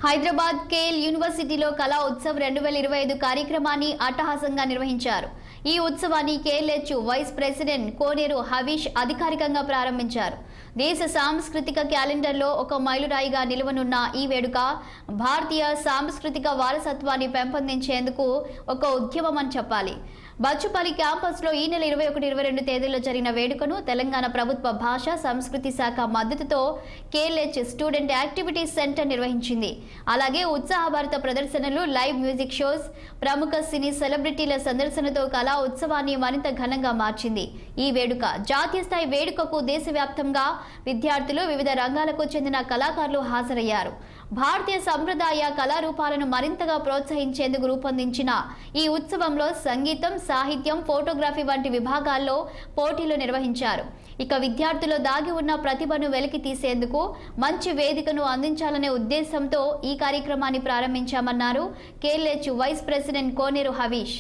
హైదరాబాద్ కేల్ యూనివర్సిటీలో కళా ఉత్సవ్ 2025 కార్యక్రమాన్ని అట్టహాసంగా నిర్వహించారు. ఈ ఉత్సవాన్ని కేఎల్హెచ్ వైస్ ప్రెసిడెంట్ కోనేరు హవీష్ అధికారికంగా ప్రారంభించారు. దేశ సాంస్కృతిక క్యాలెండర్లో ఒక మైలురాయిగా నిలవనున్న ఈ వేడుక భారతీయ సాంస్కృతిక వారసత్వాన్ని పెంపొందించేందుకు ఒక ఉద్యమం అని చెప్పాలి. బచ్చుపల్లి క్యాంపస్లో ఈ నెల 21-22 తేదీల్లో జరిగిన వేడుకను తెలంగాణ ప్రభుత్వ భాష సంస్కృతి శాఖ మద్దతుతో కేఎల్హెచ్ స్టూడెంట్ యాక్టివిటీస్ సెంటర్ నిర్వహించింది. అలాగే ఉత్సాహభరిత ప్రదర్శనలు, లైవ్ మ్యూజిక్ షోస్, ప్రముఖ సినీ సెలబ్రిటీల సందర్శనతో కళా ఉత్సవాన్ని మరింత ఘనంగా మార్చింది. ఈ వేడుక జాతీయ స్థాయి వేడుకకు దేశవ్యాప్తంగా విద్యార్థులు, వివిధ రంగాలకు చెందిన కళాకారులు హాజరయ్యారు. భారతీయ సంప్రదాయ కళారూపాలను మరింతగా ప్రోత్సహించేందుకు రూపొందించిన ఈ ఉత్సవంలో సంగీతం, సాహిత్యం, ఫోటోగ్రఫీ వంటి విభాగాల్లో పోటీలు నిర్వహించారు. ఇక విద్యార్థులు దాగి ఉన్న ప్రతిభను వెలికి తీసేందుకు మంచి వేదికను అందించాలనే ఉద్దేశంతో ఈ కార్యక్రమాన్ని ప్రారంభించామన్నారు కేఎల్హెచ్ వైస్ ప్రెసిడెంట్ కోనేరు హవీష్.